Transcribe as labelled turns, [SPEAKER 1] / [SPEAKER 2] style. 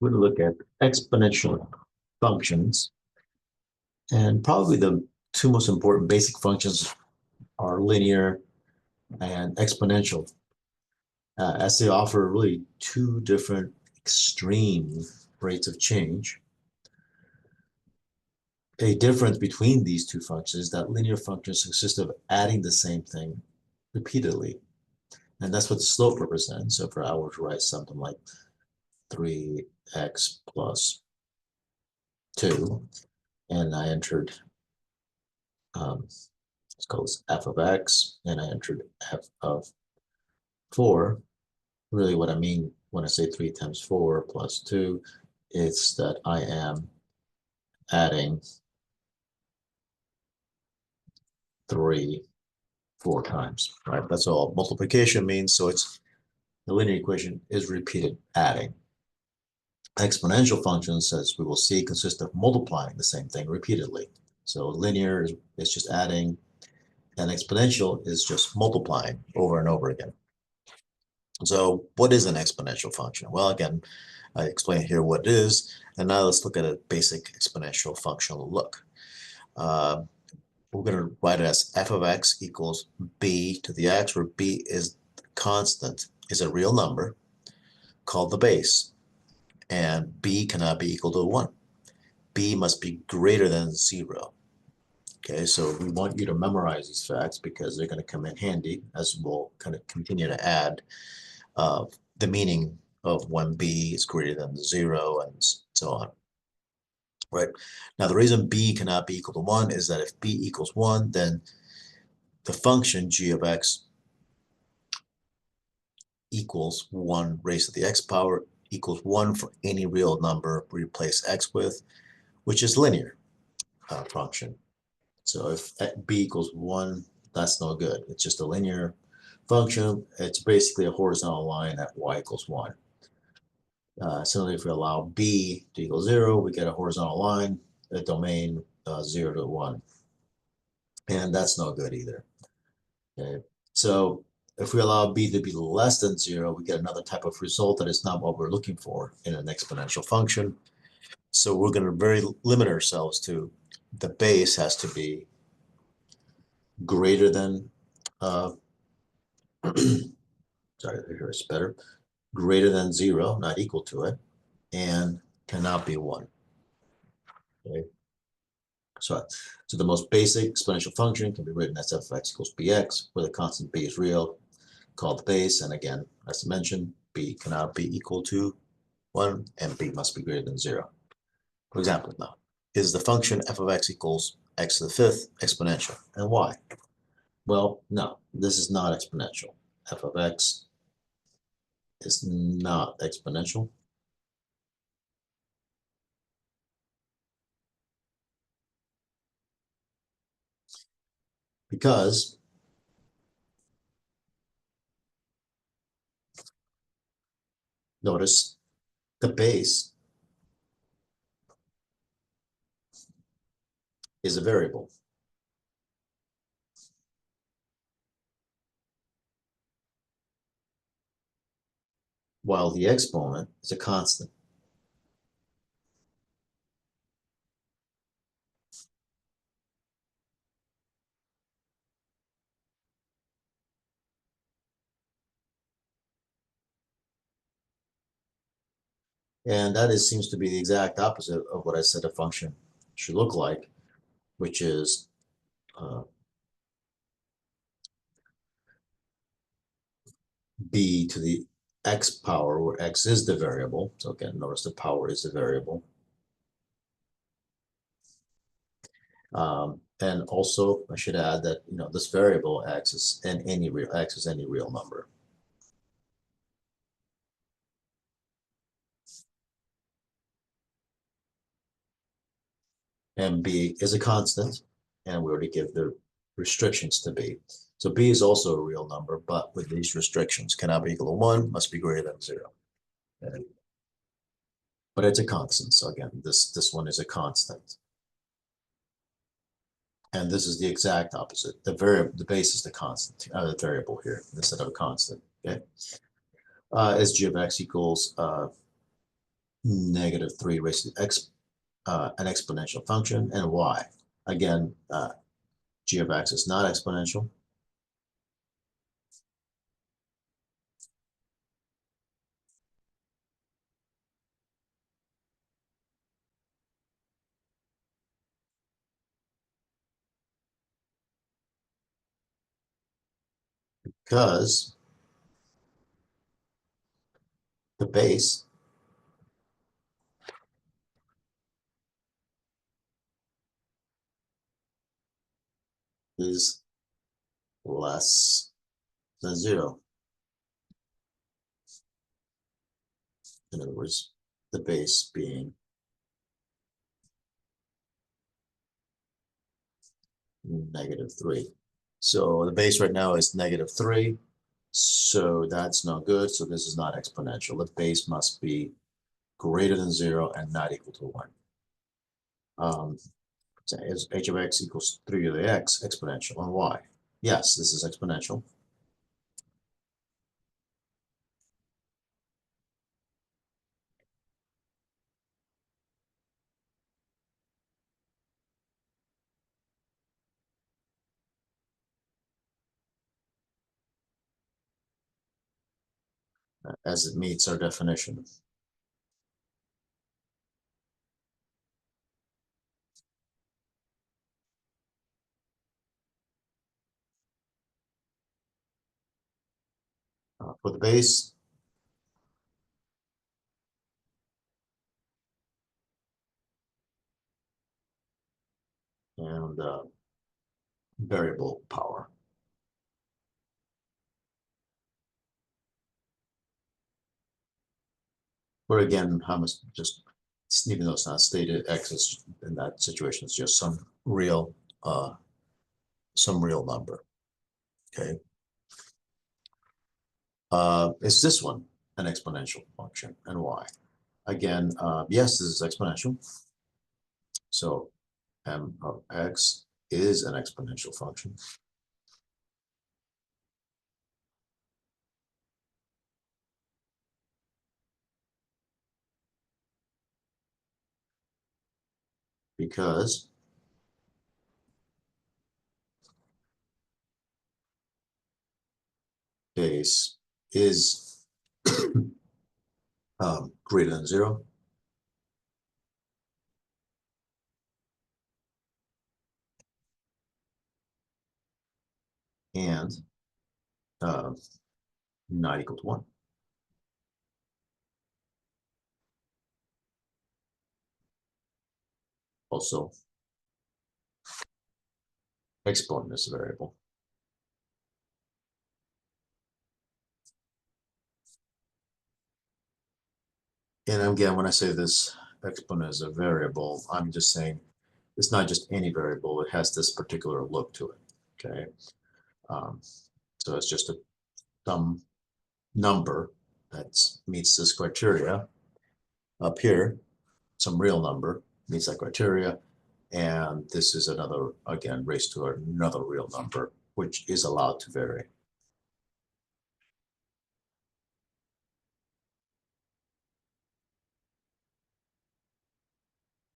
[SPEAKER 1] we're going to look at exponential functions. And probably the two most important basic functions are linear and exponential, as they offer really two different extreme rates of change. A difference between these two functions is that linear functions consist of adding the same thing repeatedly. And that's what the slope represents. So if I were to write something like 3x plus 2, and I entered, let's call this f of x, and I entered f of 4, really what I mean when I say 3 times 4 plus 2, it's that I am adding 3 4 times, right? That's all multiplication means. So it's the linear equation is repeated adding. Exponential functions, as we will see, consist of multiplying the same thing repeatedly. So linear is just adding, and exponential is just multiplying over and over again. So what is an exponential function? Well, again, I explained here what it is, and now let's look at a basic exponential functional look. We're going to write it as f of x equals b to the x, where b is constant, is a real number called the base, and b cannot be equal to 1. B must be greater than 0. Okay, so we want you to memorize these facts because they're going to come in handy as we'll kind of continue to add the meaning of when b is greater than 0 and so on. Right, now the reason b cannot be equal to 1 is that if b equals 1, then the function g of x equals 1 raised to the x power equals 1 for any real number we replace x with, which is linear function. So if b equals 1, that's no good. It's just a linear function. It's basically a horizontal line at y equals 1. Similarly, if we allow b to equal 0, we get a horizontal line, a domain 0 to 1. And that's no good either. Okay, so if we allow b to be less than 0, we get another type of result that is not what we're looking for in an exponential function. So we're going to limit ourselves to the base has to be greater than, sorry, here it's better, greater than 0, not equal to it, and cannot be 1. Okay. So the most basic exponential function can be written as f of x equals bx, where the constant b is real, called the base. And again, as I mentioned, b cannot be equal to 1, and b must be greater than 0. For example, now, is the function f of x equals x to the 5th exponential? And why? Well, no, this is not exponential. F of x is not exponential. Because notice the base is a variable. While the exponent is a constant. And that seems to be the exact opposite of what I said a function should look like, which is b to the x power, where x is the variable. So again, notice the power is a variable. And also, I should add that this variable x is any real number. And b is a constant, and we already give the restrictions to b. So b is also a real number, but with these restrictions, cannot be equal to 1, must be greater than 0. Okay. But it's a constant. So again, this one is a constant. And this is the exact opposite. The base is the constant, the variable here instead of a constant. Okay, is g of x equals -3 raised to x, an exponential function, and y. Again, g of x is not exponential. Because the base is less than 0. In other words, the base being -3. So the base right now is -3. So that's no good. So this is not exponential. The base must be greater than 0 and not equal to 1. So is h of x equals 3 to the x exponential, and y? Yes, this is exponential. As it meets our definition. For the base, and variable power. But again, how much just, even though it's not stated, x is in that situation is just some real number. Okay. Is this one an exponential function, and why? Again, yes, this is exponential. So m of x is an exponential function. Because base is greater than 0. And not equal to 1. Also, exponent is a variable. And again, when I say this exponent is a variable, I'm just saying it's not just any variable. It has this particular look to it. Okay. So it's just some number that meets this criteria up here, some real number meets that criteria. And this is another, again, raised to another real number, which is allowed to vary.